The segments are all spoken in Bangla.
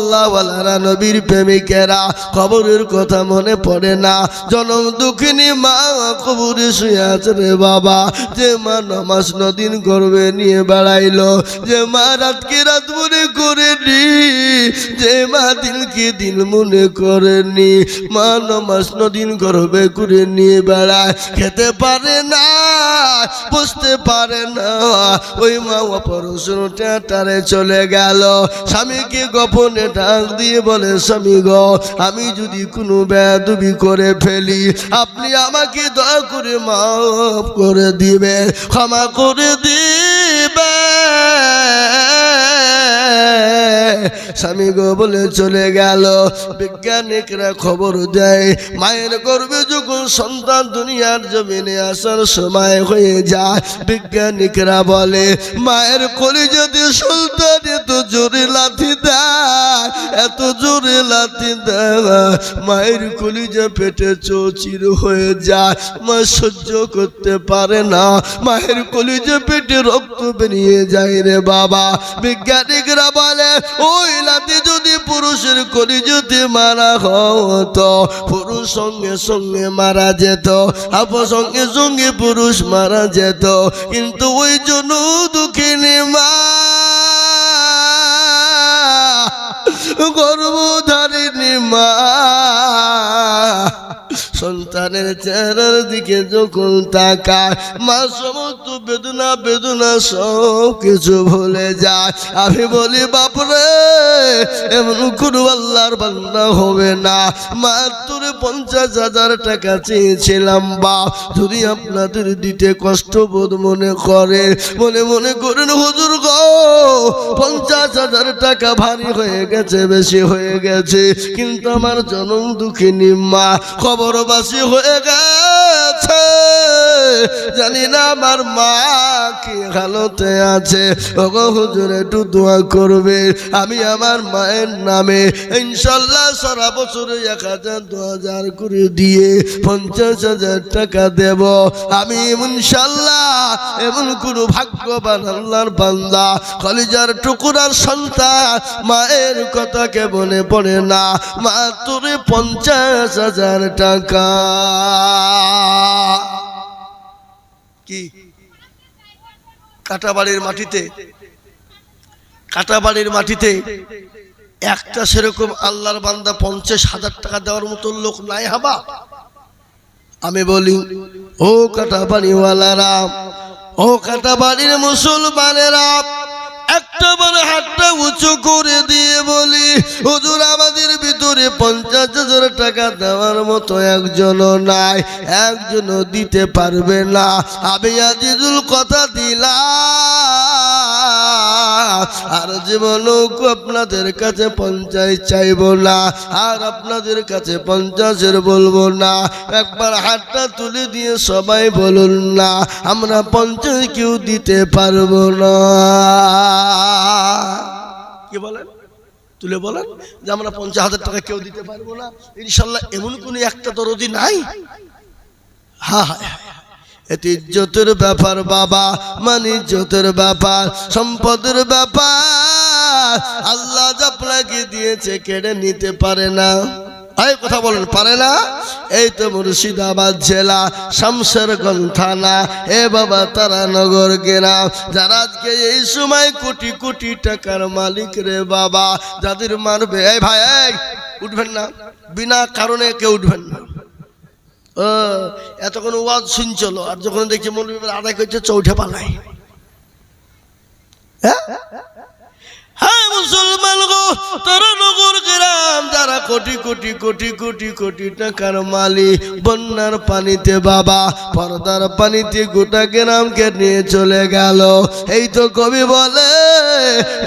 আল্লাহ ওয়ালারা নবীর প্রেমিকেরা কবরের কথা মনে পড়ে না জনম দুঃখিনী মা কবরে শুয়ে আছে রে বাবা যে মা নামাজ নদিন গর্বে নিয়ে বেড়াইলো যে মা রাতকে রাত মনে করেনি যে মা দিনকে দিন মনে করেনি মা নামাজ নদিন গর্বে করে নিয়ে বেড়ায় খেতে পারে না বুঝতে পারে না ওই মা অপারেশন থিয়েটারে চলে গেল স্বামীকে গোপনে ডাক দিয়ে বলে স্বামী গো আমি যদি কোনো বেয়াদবি করে ফেলি আপনি আমাকে দয়া করে মাফ করে দিবে ক্ষমা করে দিবে স্বামী গো বলে চলে গেল বিজ্ঞানিকরা খবর দেয় মায়ের গর্ভে যখন সন্তান দুনিয়ার জমিনে আসার সময় হয়ে যায় বিজ্ঞানিকরা বলে মায়ের কলিজাতে সন্তান এত জোরে লাথি দেয় এত জোরে লাথি দেয় মায়ের কলিজা পেটে চৌচির হয়ে যায় মা সহ্য করতে পারে না মায়ের কলিজা পেটে রক্ত বেরিয়ে যায় রে বাবা বিজ্ঞানিকরা বলে ওই লাথি যদি পুরুষের কলিজাতে মারা হতো পুরুষ সঙ্গে সঙ্গে মারা যেত আবার সঙ্গে সঙ্গে পুরুষ মারা যেত কিন্তু ওই জন্য দুঃখিনী মা গর্ভধারিণী মা সন্তানের চেহারার দিকে যখন তাকায় মা সমস্ত বেদনা বেদনা সব কিছু ভুলে যায় আমি বলি বাপরে এমন কোনো আল্লাহর বান্দা হবে না মাত্র 50,000 টাকা চেয়েছিলাম বাপ যদি আপনাদের দিতে কষ্ট বোধ মনে করে মনে মনে করেন হুজুর গো 50,000 টাকা ভারী হয়ে গেছে বেশি হয়ে গেছে কিন্তু আমার জনম দুঃখিনী মা খবরবাসী হয়ে গেছে জানি না আমার মা কি হালতে আছে ওগো হুজুর একটু দোয়া করবে আমি আমার মায়ের নামে ইনশাআল্লাহ সারা বছরে 1,000 2,000 করে দিয়ে 50,000 টাকা দেব আমি ইনশাআল্লাহ এমন কোন ভাগ্যবান আল্লাহর বান্দা কলিজার টুকরার সন্তান মায়ের কথা কে মনে পড়ে না মাত্র 50,000 টাকা কি কাটাবাড়ির মাটিতে একটা সেরকম আল্লাহর বান্দা 50,000 টাকা দেওয়ার মতো লোক নাই হাবা আমি বলি ও কাটাবাড়িওয়ালারা ও কাটাবাড়ির মুসলমানেরা একটা বড় হাতটা উঁচু করে দিয়ে বলি হুজুর আমাদের ভিতরে 50,000 টাকা দেওয়ার মতো একজনও নাই একজনও দিতে পারবে না আমি আজিজুল কথা দিলাম আর জীবনও আপনাদের কাছে 50 চাইবো না আর আপনাদের কাছে 50 বলবো না একবার হাতটা তুলে দিয়ে সবাই বলুন না আমরা 50 কেউ দিতে পারবো না কি বলেন তুলে বলেন যে আমরা 50,000 টাকা কেউ দিতে পারবো না ইনশাআল্লাহ এমন কোন একটা দরদি নাই হ্যাঁ এতে ইজ্জতের ব্যাপার বাবা মানে ইজ্জতের ব্যাপার সম্পদের ব্যাপার আল্লাহ আপনাকে দিয়েছে কেড়ে নিতে পারে না এই কথা বলেন পারে না এই তো মুর্শিদাবাদ জেলা শামশেরগঞ্জ থানা এ বাবা তারানগর গ্রাম যারা আজকে এই সময় কোটি কোটি টাকার মালিক রে বাবা যাদের মারবে এই ভাই এই উঠবেন না বিনা কারণে কেউ উঠবেন না এতক্ষণ ওয়াজ শুনছিল আর যখন দেখছি মৌলবী আদায় করছে চৌঠে পালাই হ্যাঁ মুসলমান গো তারানগর গ্রাম যারা কোটি কোটি কোটি কোটি কোটি টাকার মালিক বন্যার পানিতে বাবা পর্দার পানিতে গোটা গ্রামকে নিয়ে চলে গেল এই তো কবি বলে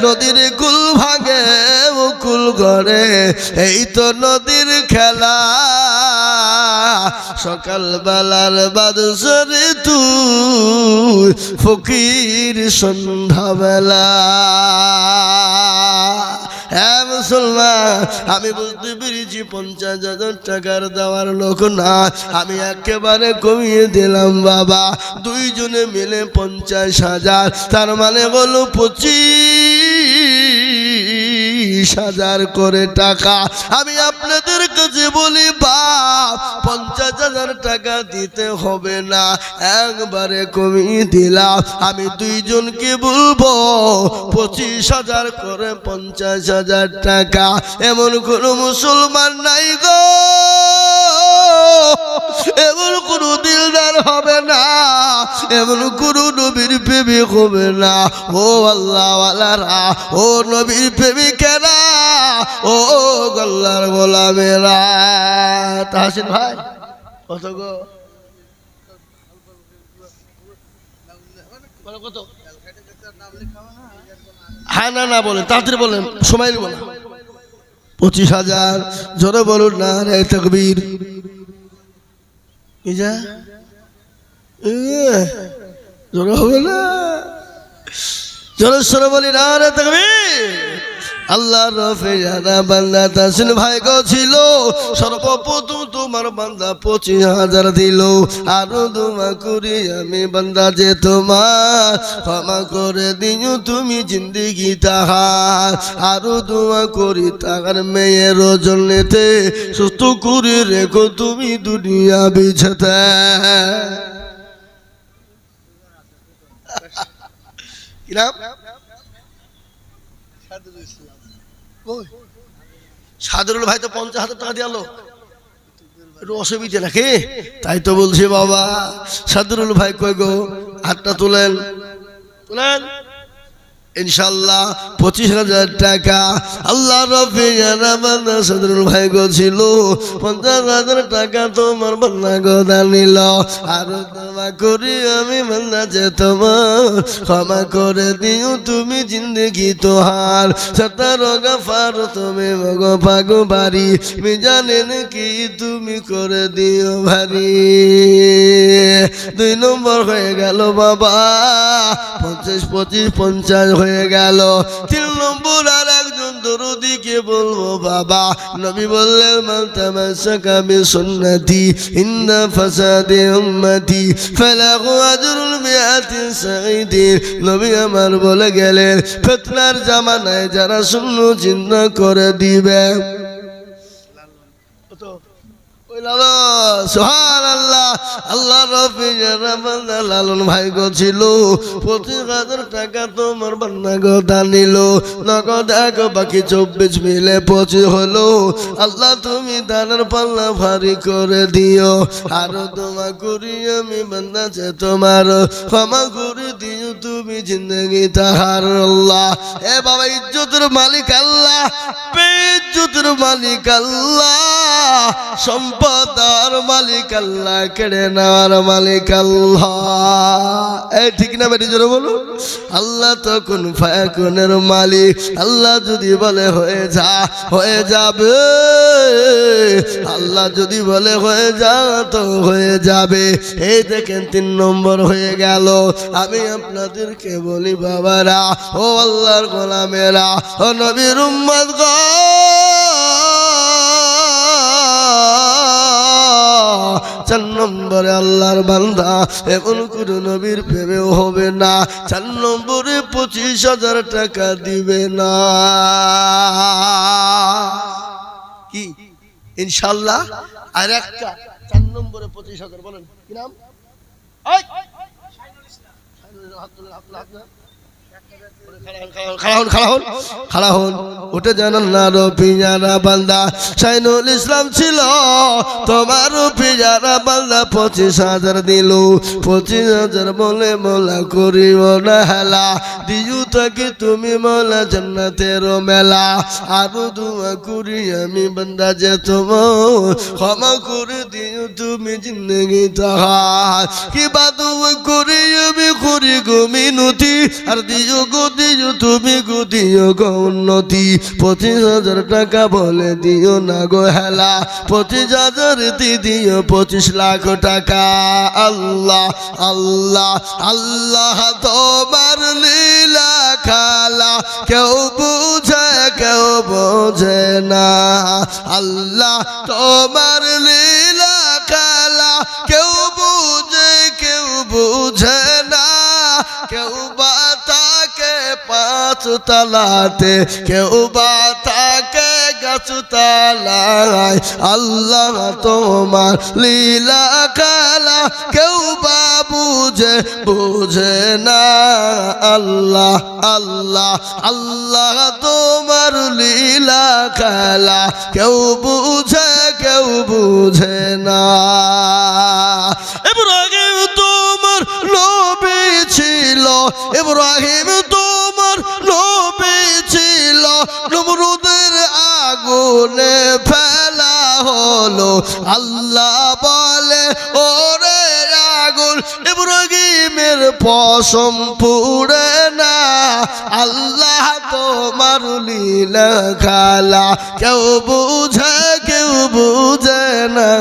নদীর কুল ভাঙে ও কুল গড়ে এই তো নদীর খেলা সকাল বেলার বাদশারে তুই ফকির সন্ধ্যা বেলা হ্যাঁ মুসলমান আমি বুঝতে পেরেছি 50,000 টাকার দেওয়ার লোক না আমি একেবারে কমিয়ে দিলাম বাবা দুইজনে মিলে 50,000 তার মানে হলো 25 20,000 করে টাকা। আমি আপনাদের কাছে বলি বাপ 50,000 টাকা দিতে হবে না, একবারে কমিয়ে দিলাম। আমি দুইজনকে বলবো 25,000 করে 50,000 টাকা। এমন কোন মুসলমান নাই গো, এমন কোন দিলদার হবে না, এমন কোন নবীর প্রেমিক হবে না। ও আল্লাহ ওয়ালারা, ও নবীর প্রেমিকেরা, ও আল্লাহর গোলামেরা। তাহসিন ভাই কত গো? কত? হ্যাঁ না না বলেন, তাড়াতাড়ি বলেন, সময় নেব না। 25,000 জোরে বলুন না রে তাকবীর। কি যা জোরে হবে না, জোরে সরে বলি না রে তাকবীর। আল্লাহ রফিয়ানা বান্দা তাহসিন ভাই গো ছিল, সর্বপ্রথম তোমার বান্দা 25,000 দিল। আরো দোয়া করি আমি বান্দা যে তোমার ক্ষমা করে দিও তুমি জিন্দেগি তাহার। আরো দোয়া করি তাহার মেয়ের জন্যতে সুস্থ করে রেখো তুমি দুনিয়া বিছাতে। কি নাম? সাদরুল ভাই তো 50,000 টাকা দিয়ালো, একটু অসুবিধা নাকি? তাই তো বলছি বাবা, সাদরুল ভাই কই গো? হাতটা তুলেন, তুলেন। ইনশাআল্লাহ 25,000 টাকা আল্লাহ রফিয়ানা বান্দা সাদরুল ভাই গো ছিল, 50,000 টাকা তোমার বান্দা গো দানিল। আর দোয়া করি আমি বান্দা যে তোমার ক্ষমা করে দিও তুমি জিন্দেগি তোহার। সতার গাফার তুমি মগো পাগো বাড়ি, মিজানেন কি তুমি করে দিও ভারী। 2 নম্বর হয়ে গেল বাবা, 50, 25, 50 হয়ে গেল। 3 নম্বর আর একজন দরদিকে বলবো বাবা। নবী বললেন মান তামাসসাকা বিসুন্নতি ইন্না ফাসাদি উম্মতি ফালাহু আজরুল মিআতি সাঈদিন। নবী আমার বলে গেলেন ফিতনার জামানায় যারা সুন্নাহ চিন্তা করে দিবে, সুবহানাল্লাহ। আল্লাহ রফিয়ানা বান্দা লালন ভাই গো ছিল, 25,000 টাকা তোমার বান্দা গো দানিল। নগদ এক বাকি 24 মিলে 25 হলো। আল্লাহ তুমি দানের পাল্লা ভারী করে দিও। আরো দোয়া করি আমি বান্দা যে তোমার ক্ষমা করে দিও তুমি জিন্দেগি তাহার। আল্লাহ এ বাবা, ইজ্জতের মালিক আল্লাহ, বেইজ্জতের মালিক আল্লাহ, সম্পদের মালিক আল্লাহ, কেড়ে নেওয়ার মালিক আল্লাহ। এই ঠিক না বেটি জোরে বলুন। আল্লাহ তো কুন ফায়াকুনের মালিক। আল্লাহ যদি বলে হয়ে যা, হয়ে যাবে। আল্লাহ যদি বলে হয়ে যা তো হয়ে যাবে। এই দেখেন 3 নম্বর হয়ে গেল। আমি আপনাদেরকে বলি বাবারা, ও আল্লাহর গোলামেরা, ও নবীর উম্মত গো, 4 নম্বরে আল্লাহর বান্দা এমন কোন নবীর প্রেমেও হবে না। 4 নম্বরে 25,000 টাকা দিবে না। কি ইনশাআল্লাহ? আর একটা 4 নম্বরে 25,000 বলেন কি নাম? খাড়া হন, ওটা জানান না রফিয়ানা বান্দা শাইনুল ইসলাম ছিল, তোমার রফিয়ানা বান্দা 25,000 দিল। 25,000 বলে মোলা করিও না হেলা, দিও তাকে তুমি মোলা জান্নাতের মেলা। আরো দোয়া করি আমি বান্দা যে তোমার ক্ষমা করে দিও তুমি জিন্দেগি তাহার। কিবা দোয়া করি আমি করি গো মিনতি, আর দিও গো দিও তুমি গো দিও গো উন্নতি। 25,000 টাকা বলে দিও না গো হেলা, 25,000 দিও 25 লাখ টাকা। আল্লাহ আল্লাহ আল্লাহ তোমার লীলা খেলা কেউ বুঝে কেউ বোঝে না। আল্লাহ তোমার লীলা খেলা কেউ বুঝে কেউ বুঝে না। কেউ বা তাকে গাছতলাতে, কেউ বা থাকে গাছতলায়। আল্লাহ তোমার লীলা খেলা কেউ বা বুঝে না। আল্লাহ আল্লাহ আল্লাহ তোমার লীলা খেলা কেউ বুঝে না। ইব্রাহিম তোমার নবী ছিল, ইব্রাহিম তোমার নবী ছিল, নমরুদের আগুনে ফেলা হলো। আল্লাহ বলে ওরে আগুন ইব্রাহিমের পশম পুড়ে না। আল্লাহ তোমার লীলা খেলা কেউ বুঝে না।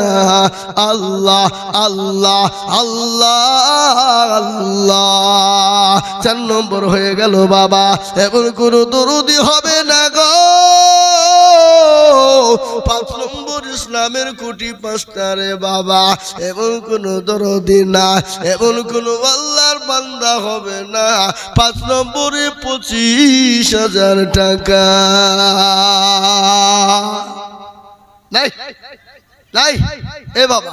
আল্লাহ আল্লাহ আল্লাহ আল্লাহ। 4 নম্বর হয়ে গেল বাবা, এমন কোনো দরুদি হবে না গো। 5 নম্বর ইসলামের কোটি 5টা রে বাবা, এমন কোন দরদি না, এমন কোন আল্লাহর বান্দা হবে না 5 নম্বরে 25,000 টাকা নাই নাই। এ বাবা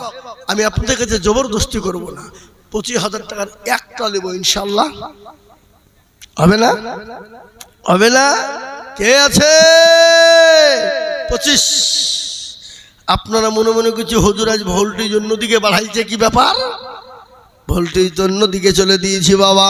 আমি আপনাদের কাছে জবরদস্তি করব না, 25,000 টাকার একটা নেব ইনশাআল্লাহ। হবে না? হবে না? কে আছে? 25। আপনারা মনে মনে কিছু হুজুর আজ ভোল্টেজ অন্যদিকে বাড়াইছে, কি ব্যাপার? ভোল্টেজ অন্যদিকে চলে দিয়েছি বাবা।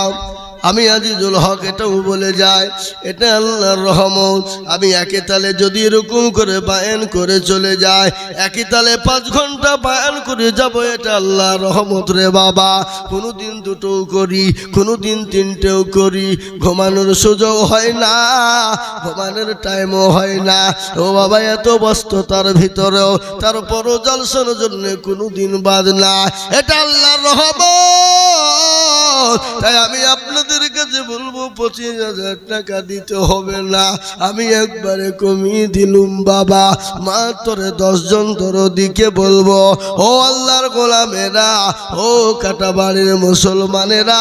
আমি আজিজুল হক এটাও বলে যায়, এটা আল্লাহর রহমত। আমি একে তালে যদি এরকম করে বায়ান করে চলে যায়, একই তালে 5 ঘন্টা বায়ান করে যাব, এটা আল্লাহর রহমত রে বাবা। কোনোদিন 2টোও করি, কোনোদিন 3টেও করি, ঘুমানোর সুযোগ হয় না, ঘুমানোর টাইমও হয় না। ও বাবা এত ব্যস্ততার ভিতরেও তারপরও জলসার জন্য কোনোদিন বাদ না, এটা আল্লাহর রহমত। তাই আমি আপনাদের কাছে বলবো 25,000 টাকা দিতে হবে না, আমি একবারে কমিয়ে দিলুম বাবা। মাত্র 10 জন দরদিকে বলবো, ও আল্লাহর গোলামেরা, ও কাটাবাড়ির মুসলমানেরা,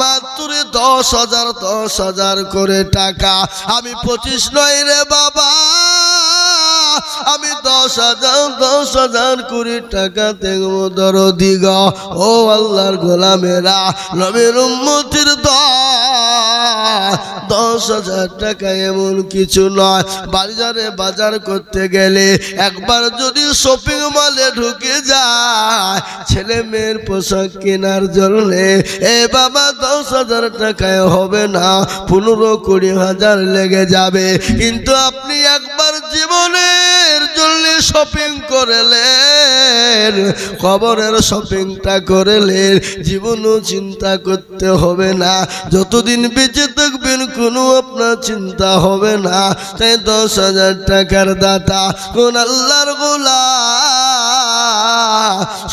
মাত্র 10,000 করে টাকা। আমি 25 নয় রে বাবা, আমি 10,000 করে টাকা দেব দরদি গো। ও আল্লাহর গোলামেরা, নবীর উম্মতের 10,000 টাকা এমন কিছু নয়। বাজারে বাজার করতে গেলে একবার যদি শপিং মলে ঢুকে যায় ছেলে মেয়ের পোশাক কেনার জন্য, এ বাবা 10,000 টাকায় হবে না, 15-20,000 লেগে যাবে। কিন্তু আপনি একবার জীবনের জন্য শপিং করলেন, খবরের শপিংটা করলেন, জীবনও চিন্তা করতে হবে না, যতদিন বেঁচে থাকবেন কোনো আপনার চিন্তা হবে না। তাই 10,000 টাকার দাতা কোন আল্লাহর গোলাম?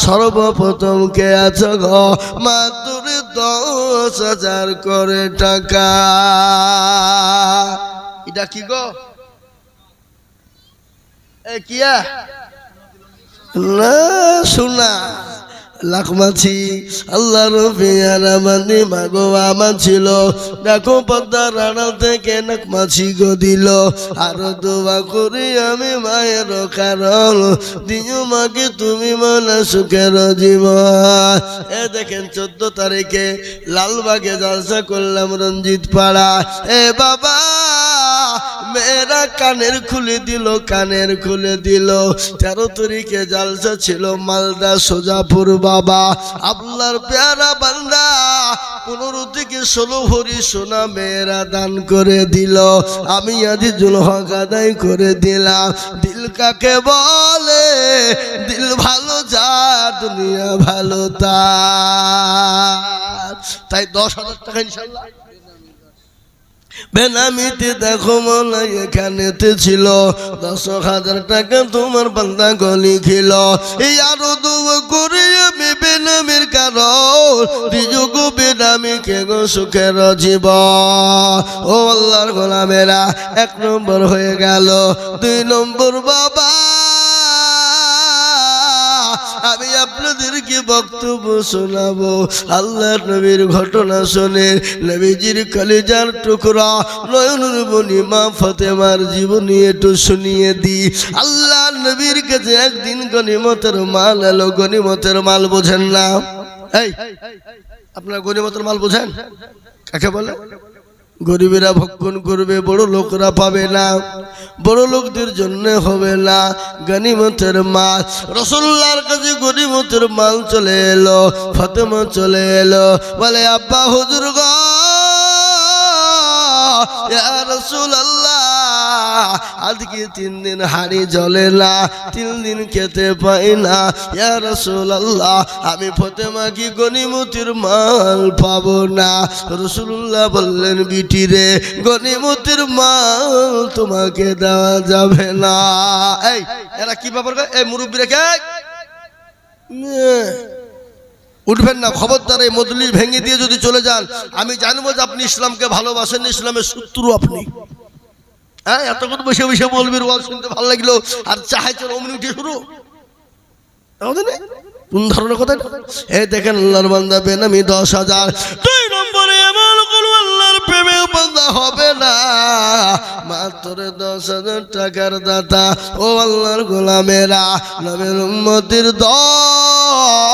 সর্বপ্রথম কে আছো গো? মাত্র 10,000 করে টাকা। এটা কি গো? এ কিয়া না শোনা লাখমাছি আল্লাহর পেয়ারা মানে মাগো আমার ছিল। দেখো পদ্মার রানা থেকে নাকমাছি গো দিল। আরো দোয়া করি আমি মায়ের কারণ, দিও মাকে তুমি মানে সুখের জীবন। এ দেখেন 14 তারিখে লালবাগে জলসা করলাম রঞ্জিত পাড়া। এ বাবা মেয়েরা কানের খুলে দিল, কানের খুলে দিল। 13 তারিখে জলসা ছিল মালদা সোজাপুর বাবা। আল্লাহর প্যারা বান্দা 15 থেকে 16 ভরি সোনা মেয়েরা দান করে দিল। আমি আজিজুল হক আদায় করে দিলাম। দিল কাকে বলে? দিল ভালো যার, দুনিয়া ভালো তার। তাই 10,000 টাকা ইনশাআল্লাহ বেনামিতে দেখো মনে এখানেতে ছিল। 10,000 টাকা তোমার বান্দা গলি খিল। এই আরো দোয়া করি আমি বেনামির কারণ, রিজুক বেনামি কে গো সুখের জীবন। ও আল্লাহর গোলামেরা 1 নম্বর হয়ে গেল। 2 নম্বর বাবা আমি আপনাদেরকে বক্তব্য শোনাবো আল্লাহর নবীর ঘটনা শুনে নবীজির কলিজার টুকরা নয়নের মণি মা ফাতেমার জীবনী একটু শুনিয়ে দি আল্লাহর নবীর কাছে একদিন গনিমতের মাল এলো গনিমতের মাল বোঝেন না এই আপনারা গনিমতের মাল বোঝেন কাকে বলে গরিবেরা ভক্ষণ করবে বড় লোকরা পাবে না বড় লোকদের জন্য হবে না গনিমতের মাল রাসূলুল্লাহর কাছে গনিমতের মাল চলে এলো ফাতেমা চলে এলো বলে আব্বা হুজুর গো ইয়া রাসূলুল্লাহ আজকে 3 দিন হাড়ি জ্বলে না 3 দিন খেতে পাই না ইয়া রাসূলুল্লাহ আমি ফাতেমা কি গনিমতের মাল পাবো না রাসূলুল্লাহ বললেন বিটি রে গনিমতের মাল তোমাকে দেওয়া যাবে না এই এরা কি ব্যাপার এই মুরব্বিরা কে উঠবেন না খবরদার এই মজলিস ভেঙে দিয়ে যদি চলে যান আমি জানবো যে আপনি ইসলামকে ভালোবাসেন ইসলামের শত্রু আপনি হ্যাঁ এতক্ষণ বসে বসে বলবির ওয়াজ শুনতে ভালো লাগলো আর চাহাইছেন অমনি উঠে শুরু কোন ধরনের কথা এই দেখেন আল্লাহর বান্দা বেনামি 10,000 2 নম্বরে এমন কোন আল্লাহর প্রেমে বান্দা হবে না মাত্র 10,000 টাকার দাতা ও আল্লাহর গোলামেরা নবীর উম্মতের দল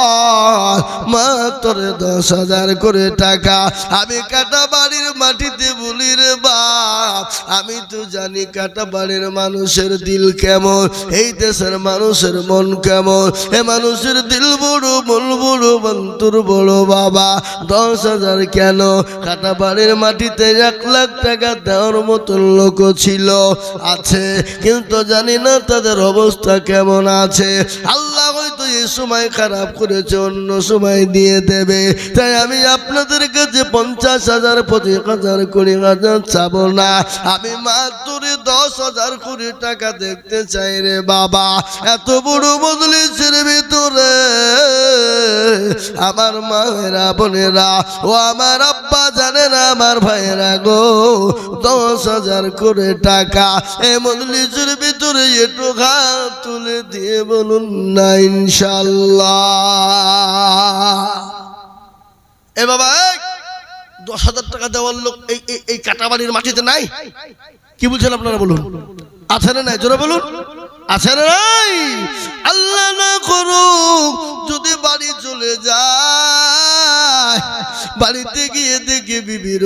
মাত্র 10,000 করে টাকা আমি কাটা বাড়ির মাটিতে বলি রে বাপ আমি তো জানি কাটা বাড়ির মানুষের দিল কেমন এই দেশের মানুষের মন কেমন এ মানুষের দিল বড় মন বড় বন্তর বড় বাবা 10,000 কেন কাটা বাড়ির মাটিতে 1 লাখ টাকা দেওয়ার মতো লোক ছিল আছে কিন্তু জানি না তাদের অবস্থা কেমন আছে আল্লাহ হয়তো এই সময় খারাপ করেছে অন্য সময় দিয়ে দেবে তাই আমি আপনাদের কাছে 50,000 50,000 20,000 চাবো না আমি মাত্র 10,000 কোটি টাকা দেখতে চাই রে বাবা এত বড় মজলিসের ভিতরে আমার মায়েরা বোনেরা ও আমার আব্বা জানে না আমার ভাইয়েরা গো 10,000 করে টাকা এই মজলিসের ভিতরে একটু হাত তুলে দিয়ে বলুন না ইনশাআল্লাহ এ বাবা 10,000 টাকা দেওয়ার লোক এই কাটাবাড়ির মাটিতে নাই কি বলছেন আপনারা বলুন আছে না নাই জোরে বলুন আছে না নাই আল্লাহ না করুক যদি বাড়ি চলে যায় বাড়িতে গিয়ে দেখে বিবির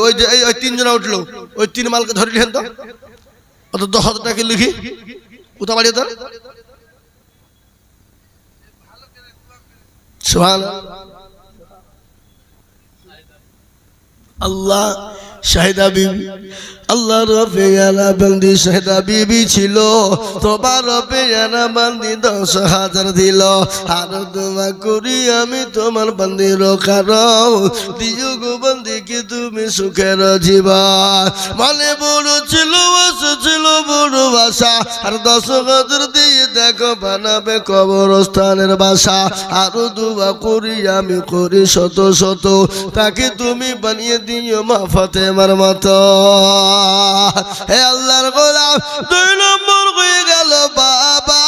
ওই যে ওই 3 জন উঠলো ওই 3 মালকে ধরে নিলেন তো অত 10,000 টাকা লিখি কোথা বাড়ি তো সুবহানাল্লাহ আল্লাহ শাহিদা বিবি আল্লাহ রবেয়ানা বন্দি শাহিদা বিবি ছিল তোমার রবেয়ানা বন্দি 10,000 দিল আর দোয়া করি আমি তোমার বন্দি রক্ষার দিও গো বন্দিকে তুমি সুখের জীবন মনে বড় ছিল আশা ছিল বড় আশা আর 10,000 দিয়ে দেখো বানাবে কবরস্থানের বাসা আর দোয়া করি আমি করি শত শত তাকে তুমি বানিয়ে দিও মা ফাতেমার মতো হে আল্লাহর গোলাম 2 নম্বর হয়ে গেল বাবা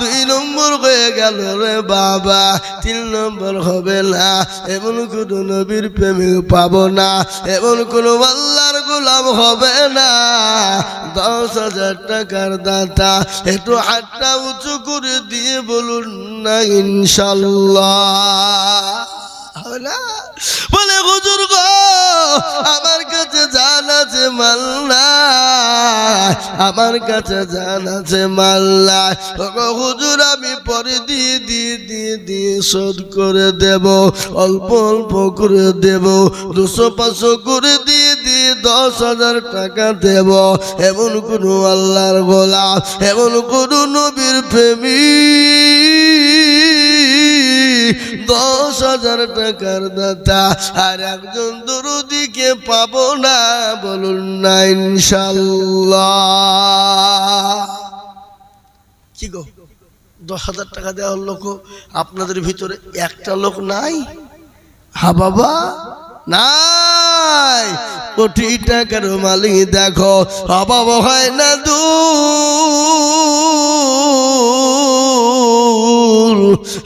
2 নম্বর হয়ে গেল রে বাবা 3 নম্বর হবে না এমন কোন নবীর প্রেমিক পাবো না এমন কোন আল্লাহর গোলাম হবে না 10,000 টাকার দাতা একটু হাতটা উঁচু করে দিয়ে বলুন না ইনশাআল্লাহ বলে হুজুর গো আমার কাছে জান আছে মাল নাই আমার কাছে জান আছে মাল নাই হুজুর আমি পরে দিয়ে শোধ করে দেব অল্প অল্প করে দেব 200-500 করে দিয়ে 10,000 টাকা দেব এমন কোন আল্লাহর গোলাম এমন কোন নবীর প্রেমিক 10,000 টাকার দাতা আর একজন দরদিকে পাবো না বলুন না ইনশাআল্লাহ কি গো 10,000 টাকা দেওয়ার লোক আপনাদের ভিতরে একটা লোক নাই হ্যাঁ বাবা নাই কোটি টাকার মালিক দেখো অভাব হয় না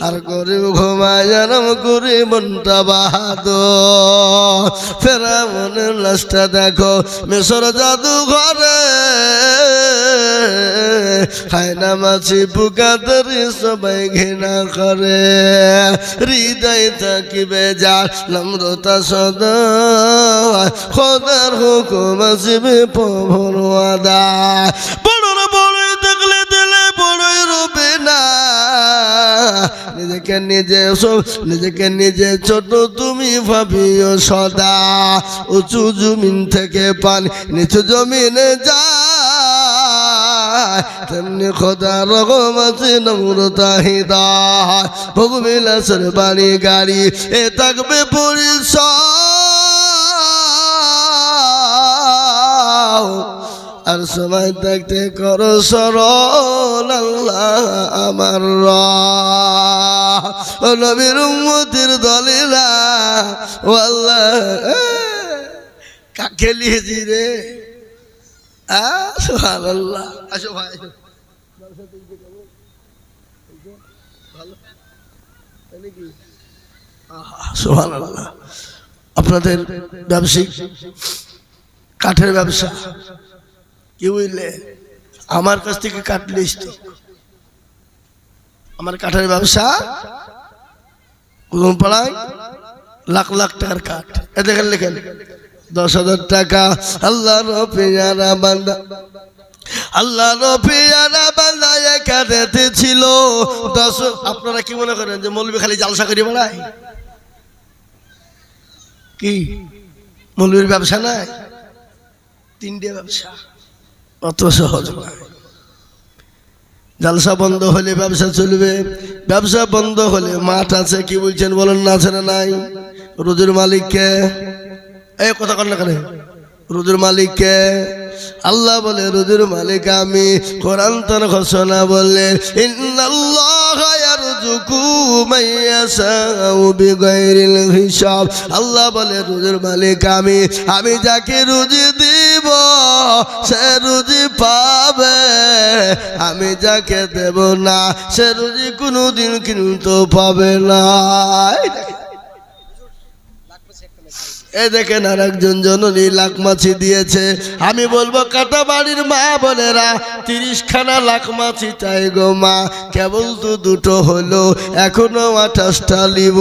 আর গরিব ঘুমায় আরাম করে মনটা বাহাদুর। ফেরাউনের লাশটা দেখো মিশর জাদু ঘরে, খায় না মাছি পোকাদের সবাই ঘৃণা করে। হৃদয় থাকিবে যার নম্রতা সদা, খোদার হুকুম আসিবে প্রভুর ওয়াদা। বড়র বড়ই দেখলে দিলে বড়ই রবে না, নিজেকে নিজে ছোট তুমি ভাবিও সদা। উঁচু জমিন থেকে পানি নিচু জমিনে যায়, তেমনি খোদা রকম আছে নম্রতা হৃদয়। ভোগবিলাসের বাড়ি গাড়ি এ থাকবে পরিচয়, আর সময় থাকতে করো স্মরণ আল্লাহ আমার ও নবীর উম্মতের দলেরা। ও আল্লাহ কাকে লিয়েছি রে? সুবহানাল্লাহ। আসো ভাই, সুবহানাল্লাহ। আপনাদের ব্যবসায়িক কাঠের ব্যবসা কি বুঝলে? আমার কাছ থেকে কাঠ লিস তো, আমার কাঠের ব্যবসা পাড়ায় লাখ লাখ টাকার কাঠ। এ দেখেন লেখেন 10,000 টাকা। আল্লাহর পেয়ারা বান্দা, আল্লাহর পেয়ারা বান্দা একাতে ছিল 10। আপনারা কি মনে করেন যে মৌলবি খালি জালসা করে বেড়ায়? কি মৌলবির ব্যবসা নাই? 3টে ব্যবসা, অত সহজ নয়। জালসা বন্ধ হলে ব্যবসা চলবে, ব্যবসা বন্ধ হলে মাঠ আছে। কি বলছেন বলেন? না আছে না নাই? রোজের মালিককে এই কথা কর না কেন? রোজের মালিককে আল্লাহ বলে রোজের মালিক আমি। কোরআন তার ঘোষণা বললেন ইন্নাল্লাহা ইয়ারযুকু মান ইয়াশাউ বিগাইরিল হিসাব। আল্লাহ বলে রোজের মালিক আমি, আমি যাকে রুজি দিব সে রুজি পাবে, আমি যাকে দেব না সে রুজি কোনোদিন কিন্তু পাবে না। এই দেখেন আর একজন জননী লাখ মাছি দিয়েছে। আমি বলবো কাটা বাড়ির মা বোনেরা 30খানা লাখ মাছি চাই গো মা। কেবল তো 2টো হলো, এখনো 28টা লিব।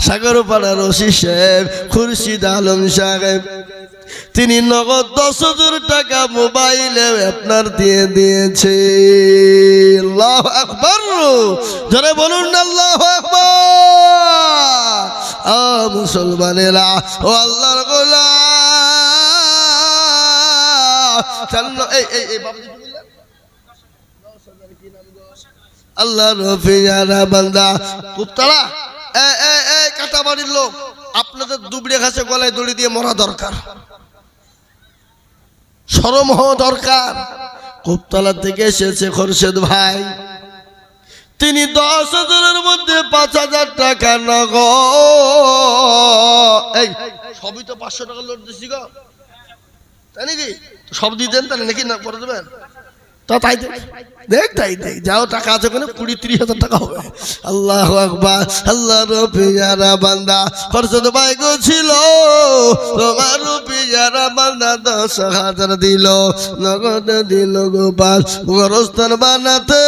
সাগরপাড়ার ওসি সাহেব খুরশিদ আলম সাহেব তিনি নগদ 10,000 টাকা মোবাইলে আপনার দিয়ে দিয়েছে। আল্লাহু আকবার, জোরে বলুন আল্লাহু আকবার। মুসলমানেরা ও আল্লাহর গোলাম, এই বাবুজি আল্লাহর পেয়ারা বান্দা কুত্তারা, এই কাটা বাড়ির লোক, আপনাদের দুবড়ে ঘাসে গলায় দড়ি দিয়ে মরা দরকার, শরম হওয়া দরকার। কুপতলা থেকে এসেছে খোরশেদ ভাই, তিনি 10,000-এর মধ্যে 5,000 টাকা নগদ। এই সবই তো 500 টাকা লোড দিছি গো, তাই নাকি? সব দিয়ে দেন তাহলে নাকি না করে দেবেন? তো তাই দেখ তাই দেখ, যাও টাকা আছে ওখানে 20-30 হাজার টাকা হবে। আল্লাহু আকবার। আল্লাহর পেয়ারা বান্দা খোরশেদ ভাই গো ছিল, তোমার পেয়ারা বান্দা 10,000 দিল, নগদ দিল গোপাল গোরস্থান বানাতে।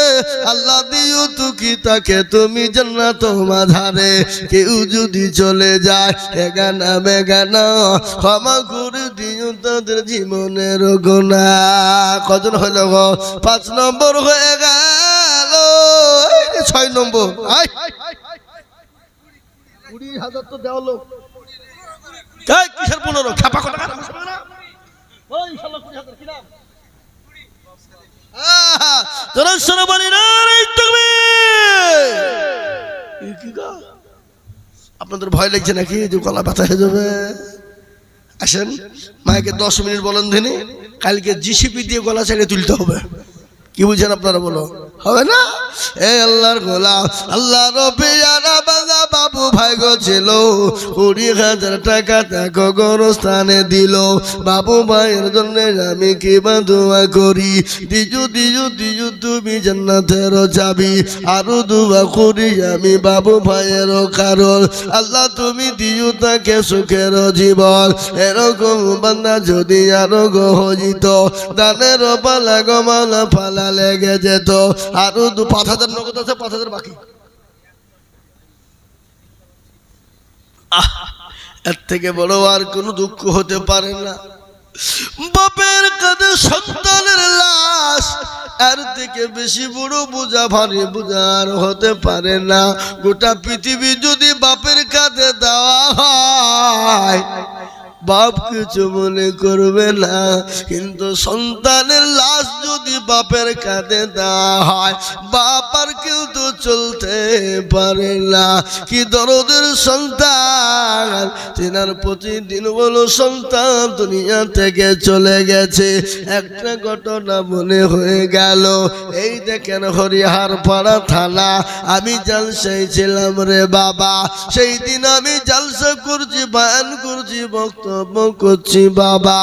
আল্লাহ দিও তুকি তাকে তুমি জান্নাত মাঝারে। কেউ যদি চলে যায় এগানা বেগানা, ক্ষমা করে দিও তাদের জীবনের গুনাহ। কজন হইল গো? 5 নম্বর হয়ে গেল। 6 নম্বর 20,000 তো দেওয়া লোক কিসের 15 খাপা কত টাকা ওই শালা 20,000 কি নাম? আপনাদের ভয় লাগছে নাকি যে গলা ব্যথা হয়ে যাবে? আসেন মাকে 10 মিনিট বলেন দিনে, কালকে জিসিপি দিয়ে গলা ছেড়ে তুলতে হবে। কি বুঝছেন আপনারা? বলো হবে না? এ আল্লাহর গোলাম, আল্লাহর পেয়ারা বান্দা বাবা বাবু ভাই গো ছিল 20,000 টাকা দেখো গোরস্থানে দিল বাবু ভাইয়ের জন্য আমি কিবা দোয়া করি দিজু দিজু দিজু তুমি জান্নাতের চাবি আরো দোয়া করি আমি বাবু ভাইয়ের কারণ আল্লাহ তুমি দিজু তাকে সুখের জীবন এরকম বান্দা যদি আরো গো হইত দানের পালা গমালা পালা লেগে যেত আরো 5,000 নগদ আছে 5,000 বাকি এর থেকে বড় আর কোনো দুঃখ হতে পারে না বাপের কাঁধে সন্তানের লাশ এর থেকে বেশি বড় বোঝা ভারী বোঝা আর হতে পারে না গোটা পৃথিবী যদি বাপের কাঁধে দেওয়া হয় বাপ কিছু মনে করবে না কিন্তু সন্তানের লাশ যদি বাপের কাঁধে দেওয়া হয় বাপ আর কিন্তু চলতে পারে না কি দরদের সন্তান তেনার প্রতিদিন বলো সন্তান দুনিয়া থেকে চলে গেছে একটা ঘটনা মনে হয়ে গেল এই দেখেন হরিহার পাড়া থানা আমি জালসায় ছিলাম রে বাবা সেই দিন আমি জালসা করছি বয়ান করছি বক্তব্য করছি বাবা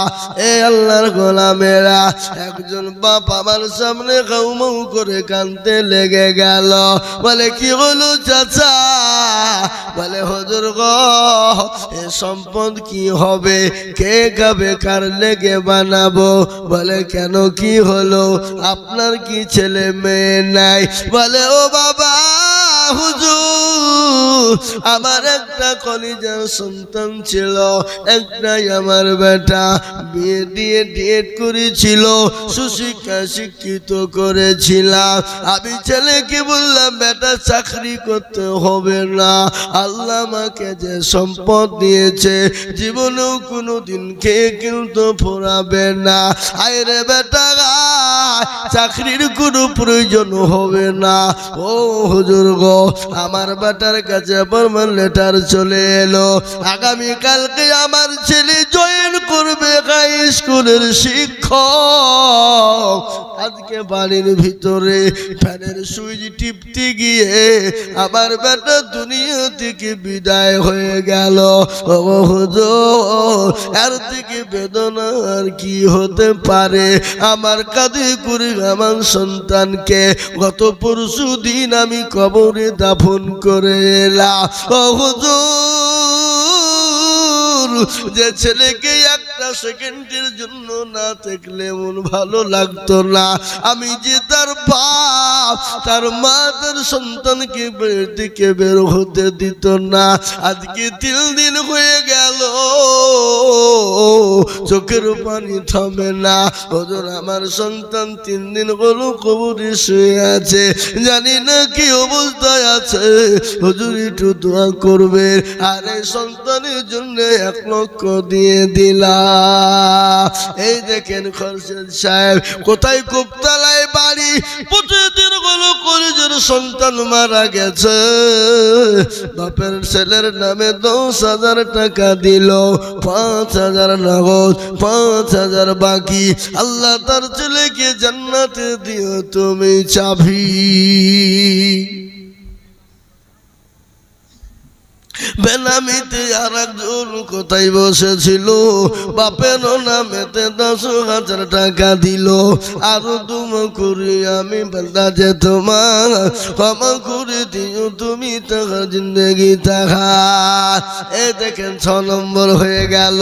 এ আল্লাহর গোলামেরা একজন বাপ আমার সামনে গাউমাউ করে কাঁদতে লেগে গেল বলে কি হলো চাচা বলে হুজুর গো এ সম্পদ কি হবে কে খাবে কার লেগে বানাবো বলে কেন কি হলো আপনার কি ছেলে মেয়ে নাই বলে ও বাবা হুজুর আমার একটা কলিজার সন্তান ছিল একটাই আমার বেটা বিয়ে দিয়ে ডেট করেছিল সুশিক্ষা শিক্ষিত করেছিলাম আমি ছেলেকে বললাম বেটা চাকরি করতে হবে না আল্লাহ আমাকে যে সম্পদ দিয়েছে জীবনেও কোনোদিন খেয়ে কিন্তু ফোরাবে না আরে বেটা চাকরির কোনো প্রয়োজন হবে না ও হুজুর গো আমার বেটার কাছে ফরমান লেটার চলে এলো আগামী কালকে আমার ছেলে জয়েন করবে হাই স্কুলের শিক্ষক আজকে বাড়ির ভিতরে ফ্যানের সুইচ টিপতে গিয়ে আমার বেটা দুনিয়া থেকে বিদায় হয়ে গেল ও হুজুর এর থেকে বেদনা আর কি হতে পারে আমার কাঁধে করে আমার সন্তানকে গত পরশু দিন আমি কবরে দাফন করে এলাম ও হুজুর যে ছেলেকে একটা সেকেন্ডের জন্য না দেখলে মন ভালো লাগতো না আমি যে তার বাপ তার মা তার সন্তানকে বের থেকে বের হতে দিত না আজকে 3 দিন হয়ে গেল চোখের পানি থামে না হুজুর আমার সন্তান 3 দিন হলো কবরে শুয়ে আছে জানি না কি অবস্থায় আছে হুজুর একটু দোয়া করবেন আর এই সন্তানের জন্য 1 লক্ষ দিয়ে দিলাম এই দেখেন খরশেদ সাহেব কোথায় কোপতলায় বাড়ি প্রতিদিন হলো কলেজের সন্তান মারা গেছে বাপের ছেলের নামে 10,000 টাকা দিল 5,000 নগদ 5,000 বাকি আল্লাহ তার ছেলেকে জান্নাতে দিও তুমি চাবি বেনামিতে আর একজন কোথায় বসেছিল বাপের নামেতে 10,000 টাকা দিল আরো তুমি করি আমি বলতা যে তোমার ক্ষমা করে দিও তুমি টাকা জিন্দগি টাকা এই দেখেন 6 নম্বর হয়ে গেল